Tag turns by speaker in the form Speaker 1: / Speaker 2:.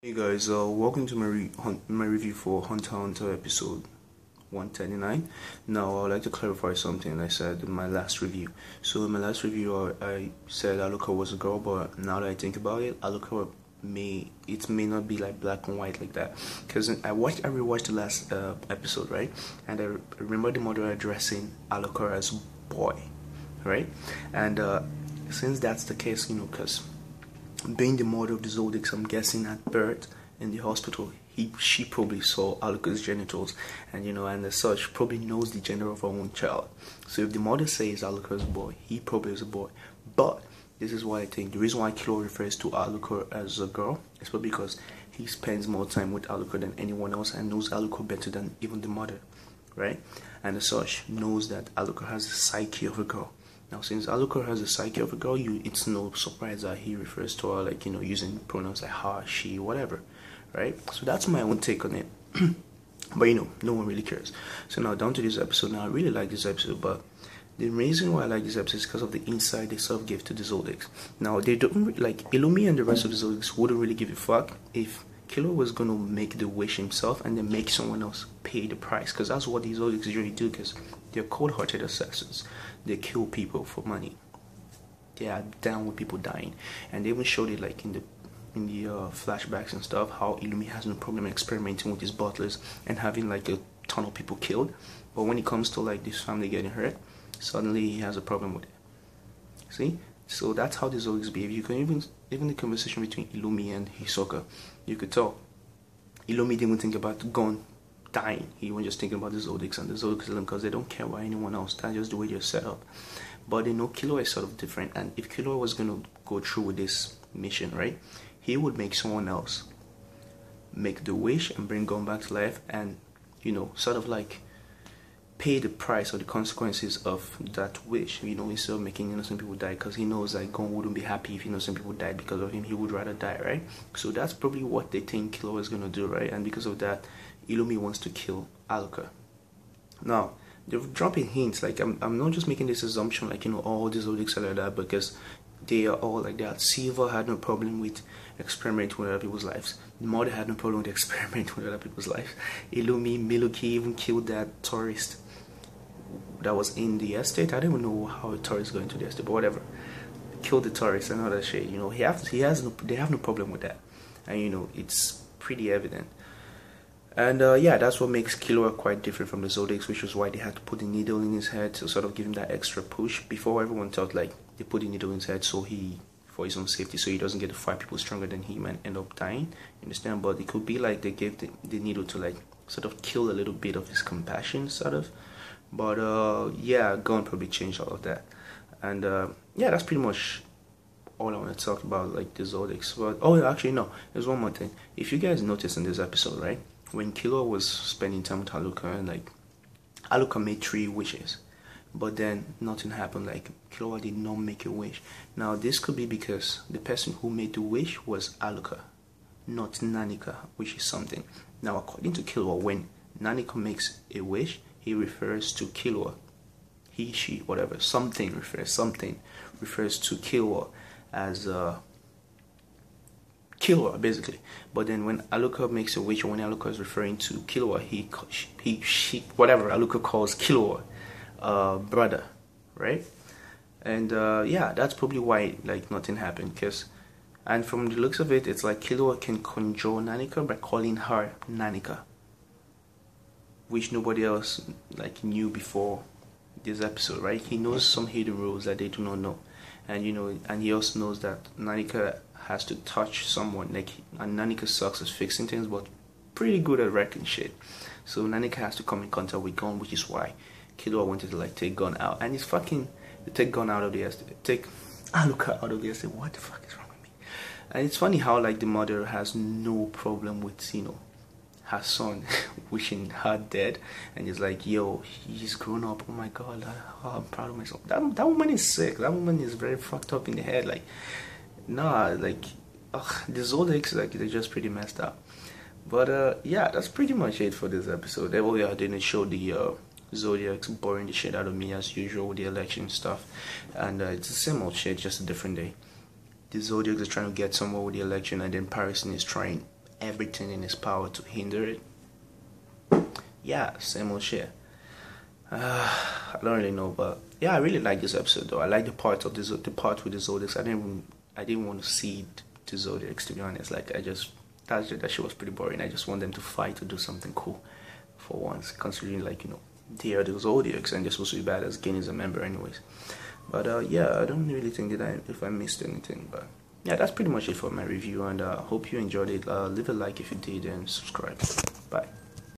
Speaker 1: Hey guys, welcome to my review for Hunter x Hunter episode 139. Now I would like to clarify something I said in my last review. So in my last review I said Alluka was a girl, but now that I think about it, Alluka may not be like black and white like that. Because I rewatched the last episode, right? And I remember the mother addressing Alluka as boy, right? And since that's the case, because being the mother of the Zodiacs, I'm guessing at birth in the hospital, she probably saw Alluka's genitals, and and as such, probably knows the gender of her own child. So if the mother says Alluka is a boy, he probably is a boy. But this is why I think the reason why Kilo refers to Alluka as a girl is probably because he spends more time with Alluka than anyone else and knows Alluka better than even the mother, right? And as such, knows that Alluka has the psyche of a girl. Now, since Alluka has the psyche of a girl, it's no surprise that he refers to her like, using pronouns like her, she, whatever, right? So that's my own take on it. But, no one really cares. So now, down to this episode. Now, I really like this episode, but the reason why I like this episode is because of the insight they sort of give to the Zodiacs. Now, they don't, like, Illumi and the rest of the Zodiacs wouldn't really give a fuck if Killer was going to make the wish himself and then make someone else pay the price, because that's what these Zodiacs usually do, because they're cold-hearted assassins. They kill people for money. They are down with people dying, and they even showed it like in the flashbacks and stuff, how Illumi has no problem experimenting with his butlers and having like a ton of people killed. But when it comes to like this family getting hurt, suddenly he has a problem with it. See? So that's how the Zodiacs behave. You can even the conversation between Illumi and Hisoka, you could tell Illumi didn't even think about Gon dying. He was just thinking about the Zodiacs, and the Zodiacs kill him because they don't care about anyone else. That's just the way they're set up. But they know Killua is sort of different, and if Killua was going to go through with this mission, right, he would make someone else make the wish and bring Gon back to life, and sort of like pay the price or the consequences of that wish, instead of making innocent people die, because he knows that Gon wouldn't be happy if innocent people died because of him. He would rather die, right? So that's probably what they think Killua is going to do, right? And because of that, Illumi wants to kill Alluka. Now, they're dropping hints, like I'm not just making this assumption like, all the Zodiacs are like that, because they are all like that. Silva had no problem with experimenting with other people's lives. The mother had no problem with experimenting with other people's lives. Illumi, Miluki even killed that tourist that was in the estate. I don't even know how a tourist got into the estate, but whatever. Killed the tourist and all that shit. They have no problem with that, and it's pretty evident. And yeah, that's what makes Killua quite different from the Zodiacs, which was why they had to put the needle in his head to sort of give him that extra push. Before, everyone thought like they put the needle in his head for his own safety, so he doesn't get to fight people stronger than him and end up dying. You understand? But it could be like they gave the needle to like sort of kill a little bit of his compassion, sort of. But yeah, Gon probably changed all of that. And yeah, that's pretty much all I want to talk about, like the Zodiacs. But actually no, there's one more thing. If you guys noticed in this episode, right, when Killua was spending time with Alluka, and like Alluka made 3 wishes, but then nothing happened. Like Killua did not make a wish. Now this could be because the person who made the wish was Alluka, not Nanika, which is something. Now according to Killua, when Nanika makes a wish, he refers to Killua. He, she, whatever, something refers to Killua as Killua, basically. But then when Alluka makes a wish, or when Alluka is referring to Killua, she, whatever Alluka calls Killua, brother, right? And yeah, that's probably why like nothing happened. And from the looks of it, it's like Killua can conjure Nanika by calling her Nanika, which nobody else like knew before this episode, right? He knows some hidden rules that they do not know, and and he also knows that Nanika has to touch someone, like, and Nanika sucks at fixing things, but pretty good at wrecking shit. So Nanika has to come in contact with Gon, which is why Killua wanted to like take Gon out, and he's fucking take Gon out of the estate, take Alluka out of the estate. What the fuck is wrong with me? And it's funny how like the mother has no problem with her son wishing her dead, and he's like, yo, he's grown up, oh my god, I'm proud of myself. That woman is sick. That woman is very fucked up in the head. Like, nah, like, the Zodiacs, like, they're just pretty messed up. But yeah, that's pretty much it for this episode. Oh yeah, I didn't show the Zodiacs boring the shit out of me as usual with the election stuff, and it's the same old shit, just a different day. The Zodiacs are trying to get somewhere with the election, and then Paris is trying everything in his power to hinder it. Yeah, same old shit. I don't really know, but yeah, I really like this episode though. I like the part with the Zodiacs. I didn't want to see the Zodiacs, to be honest. Like that shit was pretty boring. I just want them to fight to do something cool for once, considering like they are the Zodiacs and they're supposed to be bad as Gain is a member anyways. But yeah, I don't really think that if I missed anything, but yeah, that's pretty much it for my review, and hope you enjoyed it. Leave a like if you did and subscribe. Bye.